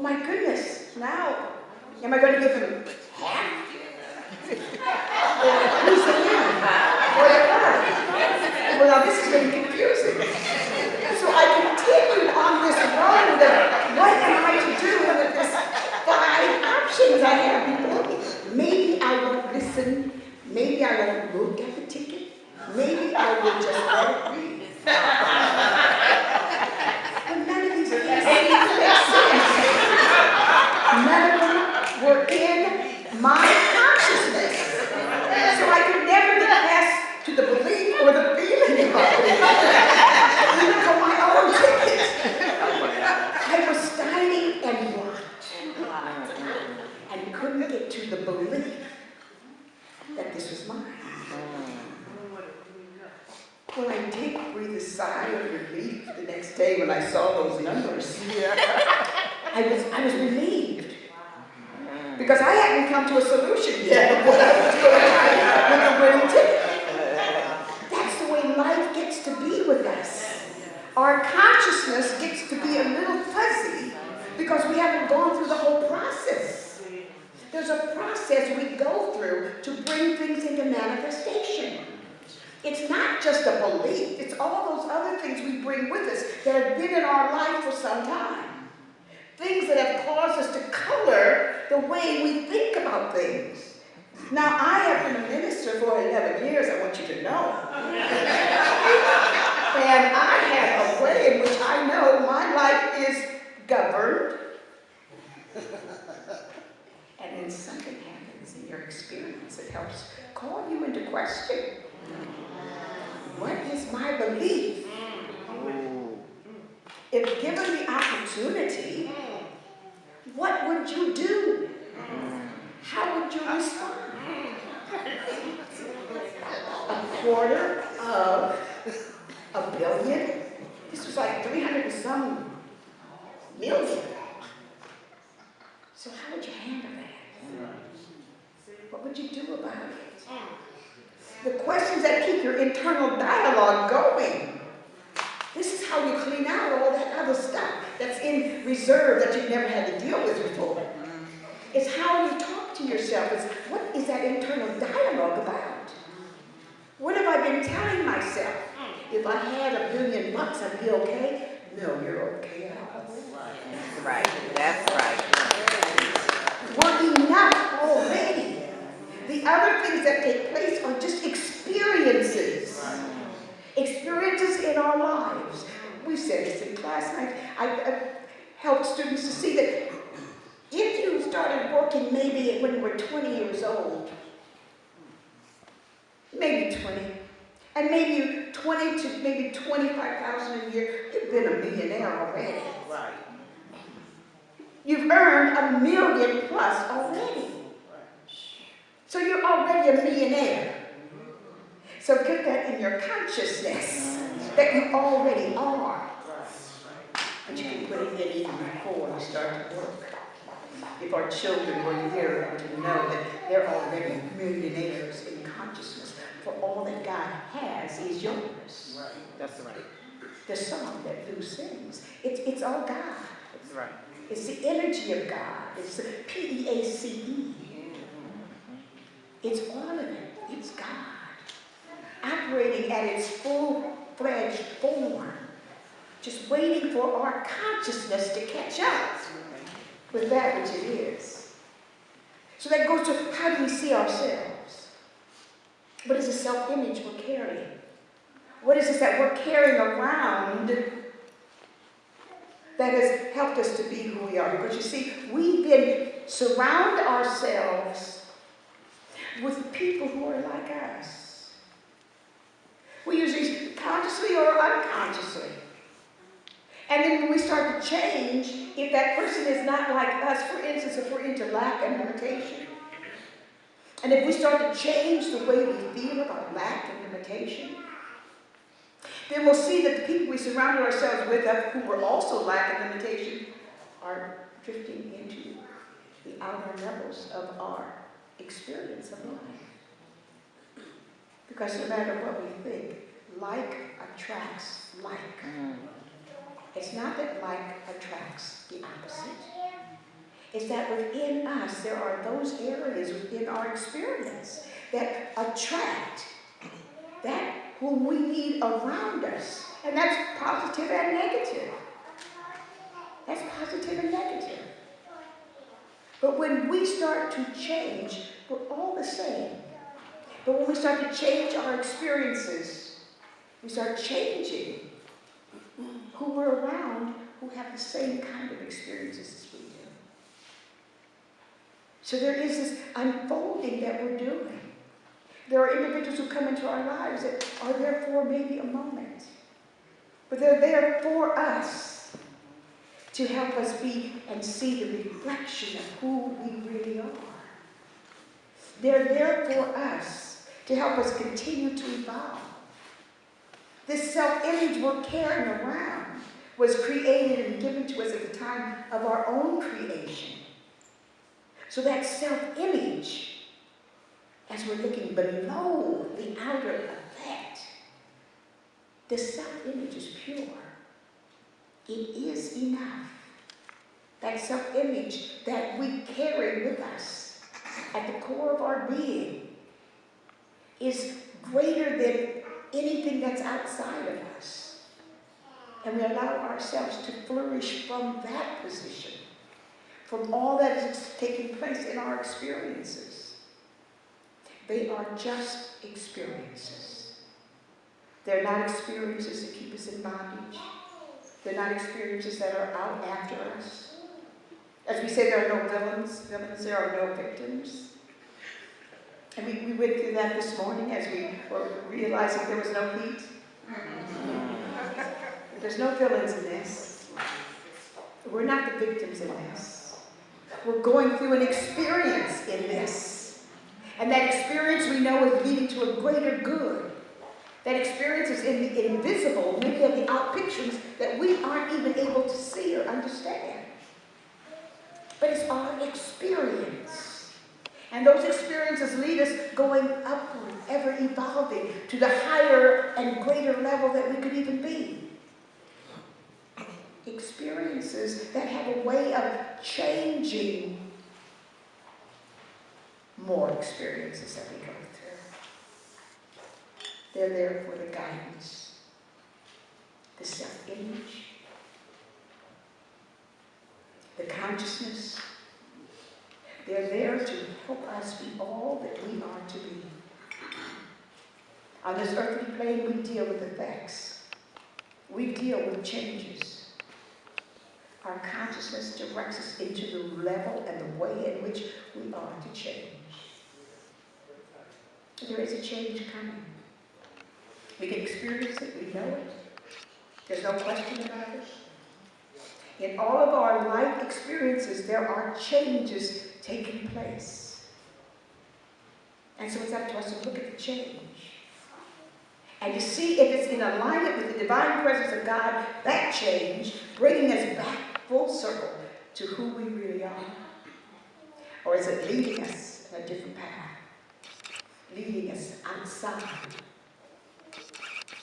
my goodness, now, am I going to give him half? Who's the man? Or the her? Well, now this is getting confusing. So I continued on this road of what am I to do with this 5 options I have before me? Maybe I won't listen. Maybe I won't look at the ticket. Maybe I will just let it read. But none of these things make sense. None of them were in my consciousness. So I could never get past to the belief or the feeling about it. Even for my own ticket. I was stymied and blocked. And couldn't get to the belief that this was mine. Well, I did breathe a sigh of relief the next day when I saw those numbers. I was relieved. Because I hadn't come to a solution yet of what I was going to do with the winning ticket. That's the way life gets to be with us. Our consciousness gets to be a little fuzzy because we haven't gone through the whole process. There's a process we go through to bring things into manifestation. It's not just a belief, it's all those other things we bring with us that have been in our life for some time. Things that have caused us to color the way we think about things. Now, I have been a minister for 11 years, I want you to know. And I have a way in which I know my life is governed. And then something happens in your experience that helps call you into question. What is my belief? If given the opportunity, what would you do? How would you respond? A quarter of a billion? This was like 300 and some million. So how would you handle that? What would you do about it? The questions that keep your internal dialogue going. This is how you clean out all that other stuff that's in reserve that you've never had to deal with before. It's how you talk to yourself. It's what is that internal dialogue about? What have I been telling myself? If I had $1 billion, I'd be okay. No, you're okay at all. That's right. That's right. We're enough already. The other things that take place are just experiences. Experiences in our lives. We said this in class. I helped students to see that if you started working maybe when you were 20 years old, maybe 20, and maybe 20 to maybe 25,000 a year, you've been a millionaire already. Right. You've earned $1 million plus already. So you're already a millionaire. So get that in your consciousness that you already are. But you can put it in even before you start to work. If our children were here to know that they're already millionaires in consciousness, for all that God has is yours. Right. That's right. The song that Lou sings, it's all God. That's right. It's the energy of God. It's the P-E-A-C-E. It's all of it. It's God. Operating at its full-fledged form. Just waiting for our consciousness to catch up with that which it is. So that goes to how do we see ourselves? What is the self-image we're carrying? What is it that we're carrying around that has helped us to be who we are? Because you see, we've been surround ourselves with people who are like us. We usually consciously or unconsciously. And then when we start to change, if that person is not like us, for instance, if we're into lack and limitation, and if we start to change the way we feel about lack and limitation, then we'll see that the people we surrounded ourselves with who were also lack and limitation are drifting into the outer levels of our experience of life. Because no matter what we think, like attracts like. It's not that like attracts the opposite. is that within us there are those areas within our experience that attract that whom we need around us. And that's positive and negative. That's positive and negative. But when we start to change, we're all the same. But when we start to change our experiences, we start changing who we're around who have the same kind of experiences as we do. So there is this unfolding that we're doing. There are individuals who come into our lives that are there for maybe a moment. But they're there for us to help us be and see the reflection of who we really are. They're there for us to help us continue to evolve. This self-image we're carrying around was created and given to us at the time of our own creation. So that self-image, as we're looking below the outer effect, the self-image is pure. It is enough. That self-image that we carry with us at the core of our being is greater than anything that's outside of us. And we allow ourselves to flourish from that position, from all that is taking place in our experiences. They are just experiences. They're not experiences that keep us in bondage. They're not experiences that are out after us. As we say, there are no villains. There are no victims. And we went through that this morning as we were realizing there was no heat. There's no villains in this. We're not the victims in this. We're going through an experience in this. And that experience we know is leading to a greater good. That experience is in the invisible, many of the outpictures that we aren't even able to see or understand. But it's our experience. And those experiences lead us going upward, ever evolving to the higher and greater level that we could even be. Experiences that have a way of changing more experiences that we go through. They're there for the guidance, the self-image, the consciousness. They're there to help us be all that we are to be. On this earthly plane, we deal with effects. We deal with changes. Our consciousness directs us into the level and the way in which we are to change. There is a change coming. We can experience it, we know it. There's no question about it. In all of our life experiences, there are changes taking place. And so it's up to us to look at the change. And to see if it's in alignment with the divine presence of God, that change, bringing us back full circle to who we really are. Or is it leading us in a different path? Leading us outside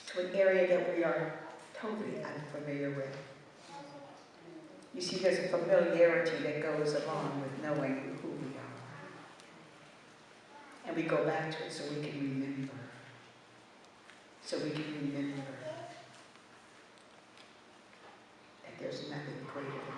to an area that we are totally unfamiliar with. You see, there's a familiarity that goes along with knowing who we are. And we go back to it so we can remember. So we can remember that there's nothing greater than